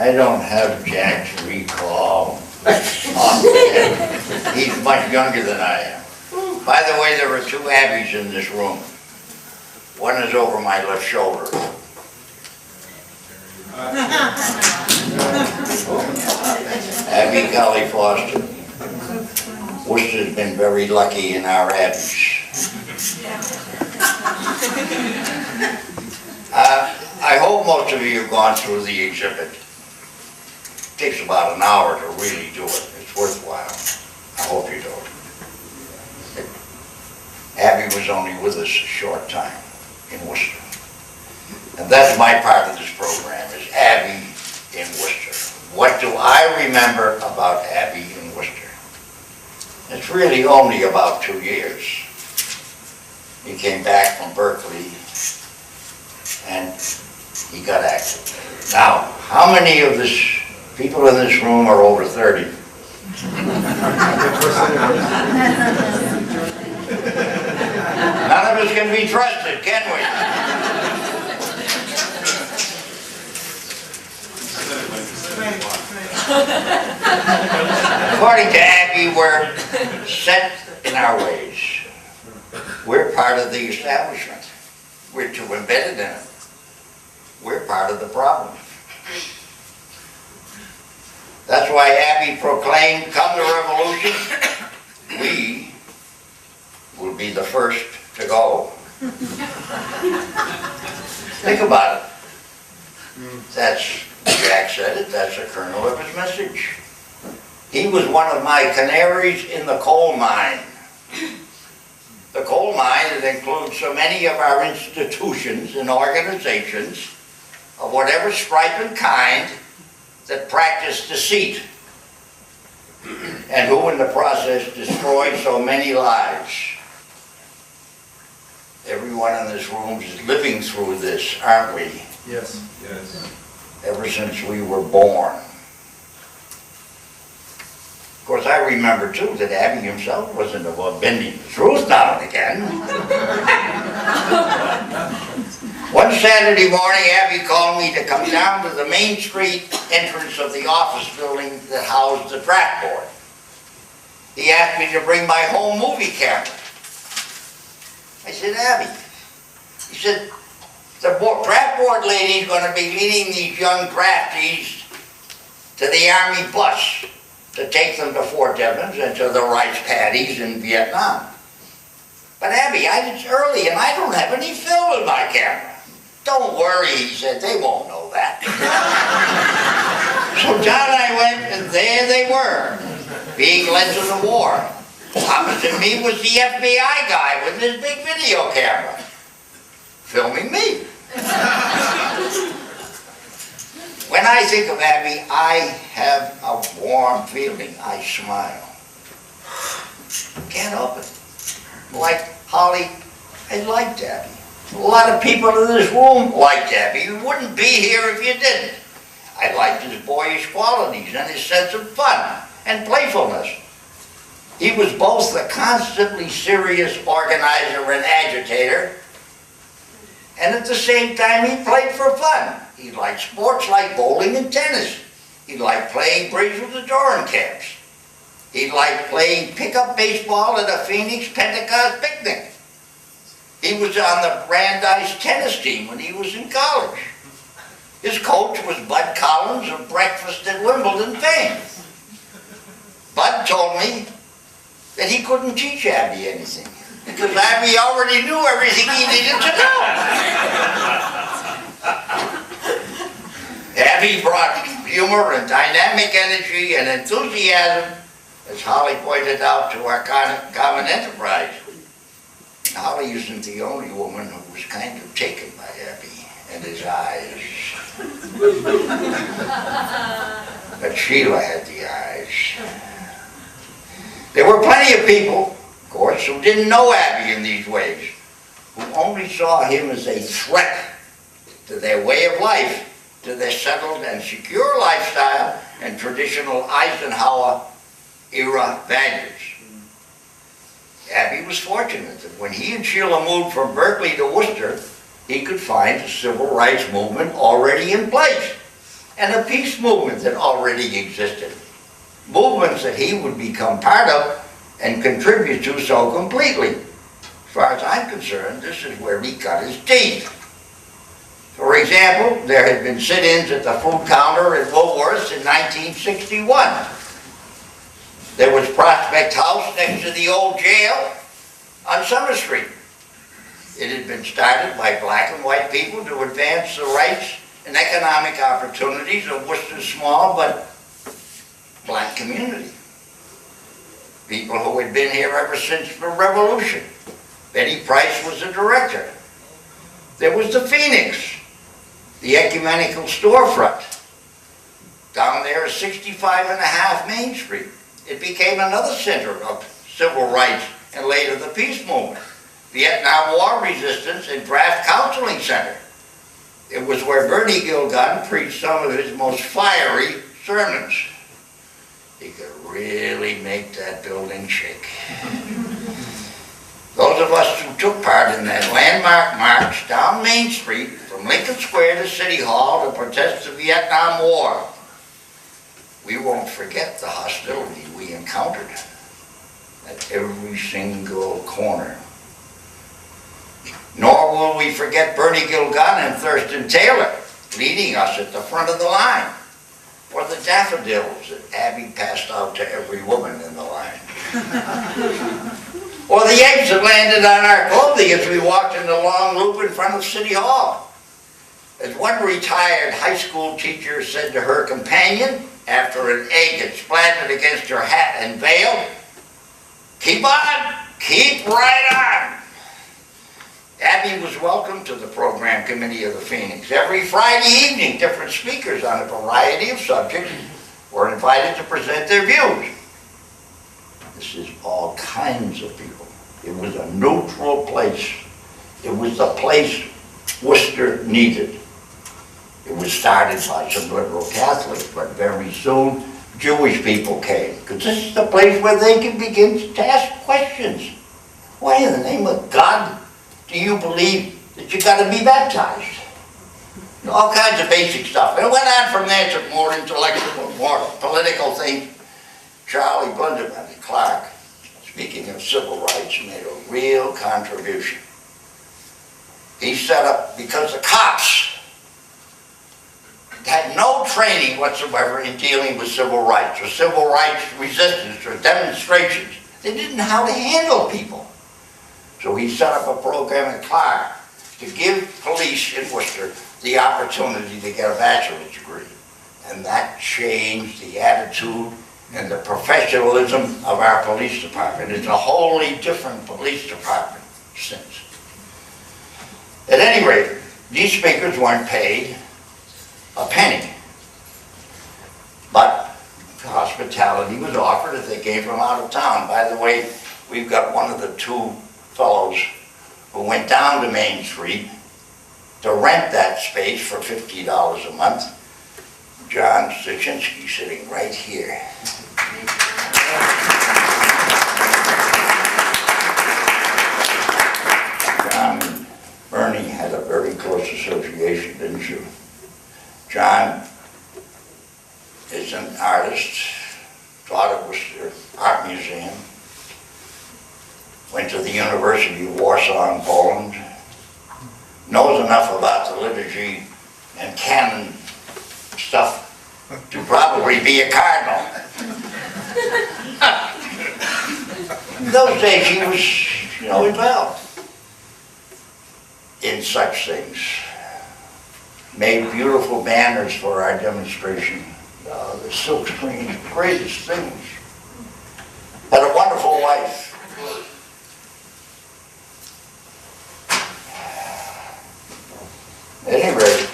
I don't have Jack's recall. He's much younger than I am. By the way, there are two Abbies in this room. One is over my left shoulder. Abbie Golly Foster. Worcester's been very lucky in our Abbies. I hope most of you have gone through the exhibit. It takes about an hour to really do it. It's worthwhile. I hope you do it. Abbie was only with us a short time in Worcester. And that's my part of this program, is Abbie in Worcester. What do I remember about Abbie in Worcester? It's really only about 2 years. He came back from Berkeley and he got active. Now, how many of this people in this room are over 30? None of us can be trusted, can we? According to Abbie, we're set in our ways. We're part of the establishment. We're too embedded in it. We're part of the problem. That's why Abbie proclaimed, come the revolution, we will be the first to go. Think about it. That's, Jack said it, that's the kernel of his message. He was one of my canaries in the coal mine. The coal mine that includes so many of our institutions and organizations of whatever stripe and kind that practice deceit and who in the process destroyed so many lives. Everyone in this room is living through this, aren't we? Yes. Yes. Ever since we were born. Of course, I remember too that Abbie himself wasn't above bending the truth now and again. One Saturday morning, Abbie called me to come down to the Main Street entrance of the office building that housed the draft board. He asked me to bring my home movie camera. I said, Abbie, he said, the draft board lady's going to be leading these young draftees to the Army bus to take them to Fort Evans and to the rice paddies in Vietnam. But Abbie, it's early and I don't have any film in my camera. Don't worry, he said, they won't know that. So John and I went, and there they were, being led to the war. Opposite me was the FBI guy with his big video camera, filming me. When I think of Abbie, I have a warm feeling. I smile. Can't help it. Like Holly, I liked Abbie. A lot of people in this room liked Abbie. You wouldn't be here if you didn't. I liked his boyish qualities and his sense of fun and playfulness. He was both the constantly serious organizer and agitator, and at the same time he played for fun. He liked sports like bowling and tennis. He liked playing bridge with the Dorenkamps. He liked playing pickup baseball at a Phoenix Pentecost picnic. He was on the Brandeis tennis team when he was in college. His coach was Bud Collins of Breakfast at Wimbledon fame. Bud told me that he couldn't teach Abbie anything because Abbie already knew everything he needed to know. Abbie brought humor and dynamic energy and enthusiasm, as Holly pointed out, to our common enterprise. Holly isn't the only woman who was kind of taken by Abbie and his eyes. But Sheila had the eyes. There were plenty of people, of course, who didn't know Abbie in these ways, who only saw him as a threat to their way of life, to their settled and secure lifestyle and traditional Eisenhower era values. Abbie was fortunate that when he and Sheila moved from Berkeley to Worcester, he could find the civil rights movement already in place and the peace movement that already existed. Movements that he would become part of and contribute to so completely. As far as I'm concerned, this is where he cut his teeth. For example, there had been sit-ins at the food counter at Woolworth's in 1961. There was Prospect House next to the old jail on Summer Street. It had been started by black and white people to advance the rights and economic opportunities of Worcester's small but black community. People who had been here ever since the Revolution. Betty Price was the director. There was the Phoenix, the ecumenical storefront. Down there at 65.5 Main Street. It became another center of civil rights and later the peace movement. Vietnam War resistance and draft counseling center. It was where Bernie Gilgun preached some of his most fiery sermons. He could really make that building shake. Those of us who took part in that landmark march down Main Street from Lincoln Square to City Hall to protest the Vietnam War, we won't forget the hostility we encountered at every single corner. Nor will we forget Bernie Gilgun and Thurston Taylor leading us at the front of the line, or the daffodils that Abbie passed out to every woman in the line. Or the eggs that landed on our clothing as we walked in the long loop in front of City Hall. As one retired high school teacher said to her companion after an egg had splattered against her hat and veil, "Keep on, keep right on." Abbie was welcome to the program committee of the Phoenix. Every Friday evening, different speakers on a variety of subjects were invited to present their views. This is all kinds of people. It was a neutral place. It was the place Worcester needed. It was started by some liberal Catholics, but very soon Jewish people came. Because this is the place where they can begin to ask questions. Why in the name of God do you believe that you got to be baptized? All kinds of basic stuff. And it went on from there to more intellectual, more political things. Charlie Blenderman and Clark, speaking of civil rights, made a real contribution. He set up, because the cops had no training whatsoever in dealing with civil rights or civil rights resistance or demonstrations. They didn't know how to handle people. So he set up a program at Clark to give police in Worcester the opportunity to get a bachelor's degree. And that changed the attitude and the professionalism of our police department. It's a wholly different police department since. At any rate, these speakers weren't paid a penny. But hospitality was offered if they came from out of town. By the way, we've got one of the two fellows who went down to Main Street to rent that space for $50 a month. John Stachinski, sitting right here. John and Bernie had a very close association, didn't you? John is an artist, taught at Worcester Art Museum, went to the University of Warsaw in Poland, knows enough about the liturgy and canon stuff to probably be a cardinal. In those days he was, involved in such things. Made beautiful banners for our demonstration. The silk screen, greatest things. Had a wonderful wife. At any rate,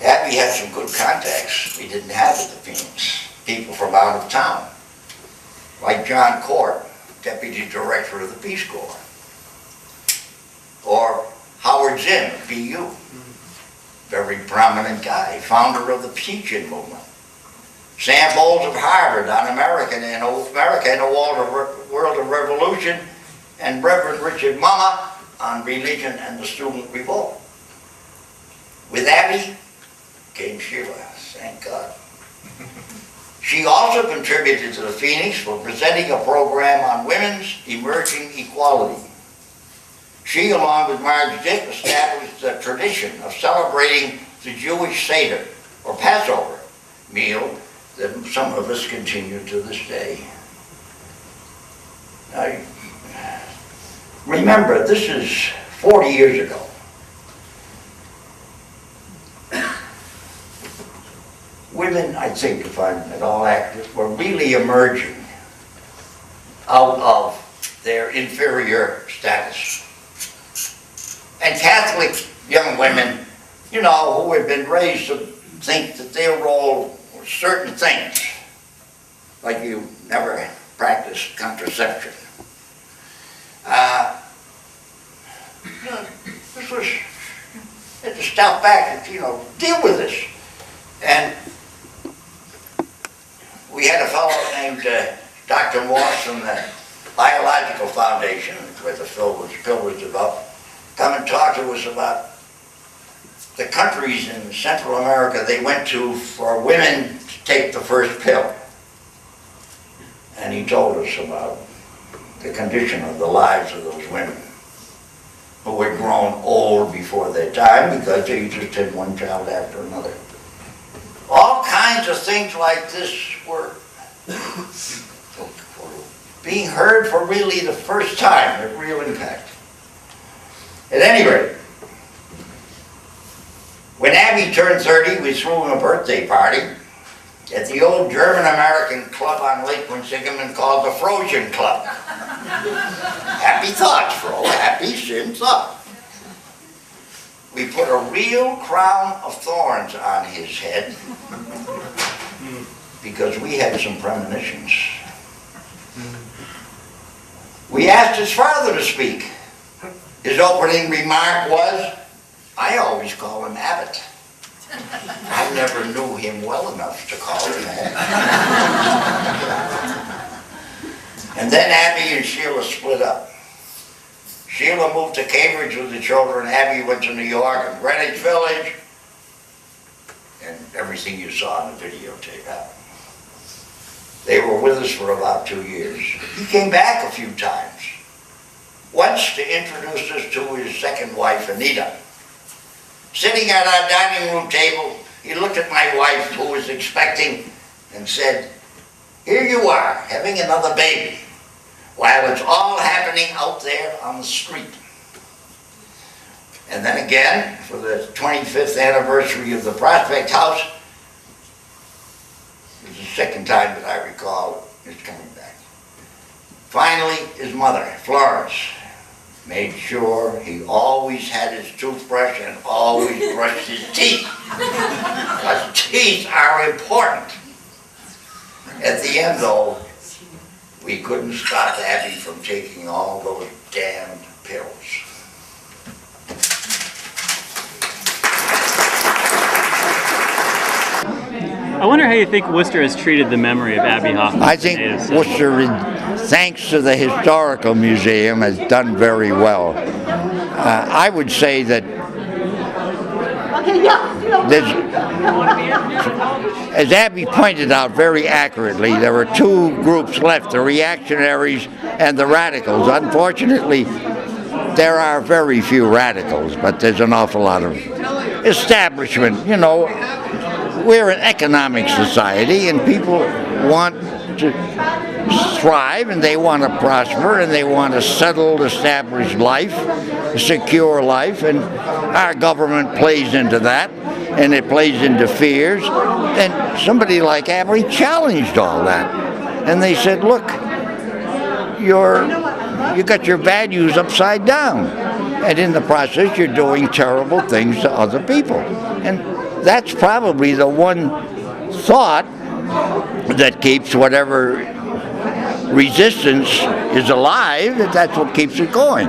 Abbie had some good contacts we didn't have at the Phoenix. People from out of town, like John Court, Deputy Director of the Peace Corps, or Howard Zinn, BU, very prominent guy, founder of the Teaching Movement. Sam Bowles of Harvard on America in a World of Revolution, and Reverend Richard Mama on Religion and the Student Revolt. With Abbie came Sheila, thank God. She also contributed to the Phoenix for presenting a program on women's emerging equality. She, along with Marge Dick, established the tradition of celebrating the Jewish Seder, or Passover, meal that some of us continue to this day. Now, remember, this is 40 years ago. Women, I think, if I'm at all accurate, were really emerging out of their inferior status. And Catholic young women, you know, who had been raised to think that their role was certain things, like you never practiced contraception. This was, had to step back and, you know, deal with this. And we had a fellow named Dr. Moss from the Biological Foundation, where the pill was developed, come and talk to us about the countries in Central America they went to for women to take the first pill. And he told us about the condition of the lives of those women who had grown old before their time because they just had one child after another. All kinds of things like this were being heard for really the first time with real impact. At any rate, when Abbie turned 30, we threw him a birthday party at the old German-American club on Lake Quinsigamon called the Frozen Club. Happy thoughts, Fro, happy sin thought. We put a real crown of thorns on his head because we had some premonitions. We asked his father to speak. His opening remark was, I always call him Abbott. I never knew him well enough to call him that. And then Abbie and Sheila split up. Sheila moved to Cambridge with the children. Abbie went to New York and Greenwich Village. And everything you saw in the videotape happened. They were with us for about 2 years. He came back a few times. Once to introduce us to his second wife, Anita. Sitting at our dining room table, he looked at my wife, who was expecting, and said, here you are, having another baby, while it's all happening out there on the street. And then again, for the 25th anniversary of the Prospect House, it was the second time that I recall his coming back. Finally, his mother, Florence, made sure he always had his toothbrush and always brushed his teeth. Because teeth are important. At the end, though, we couldn't stop Abbie from taking all those damned pills. I wonder how you think Worcester has treated the memory of Abbie Hoffman. I think Worcester, thanks to the Historical Museum, has done very well. I would say that as Abbie pointed out very accurately, there are two groups left, the reactionaries and the radicals. Unfortunately, there are very few radicals, but there's an awful lot of establishment. You know, we're an economic society, and people want to thrive, and they want to prosper, and they want a settled, established life, a secure life, and our government plays into that, and it plays into fears. And somebody like Abbie challenged all that, and they said, look, you got your values upside down, and in the process you're doing terrible things to other people. And that's probably the one thought that keeps whatever resistance is alive, that's what keeps it going.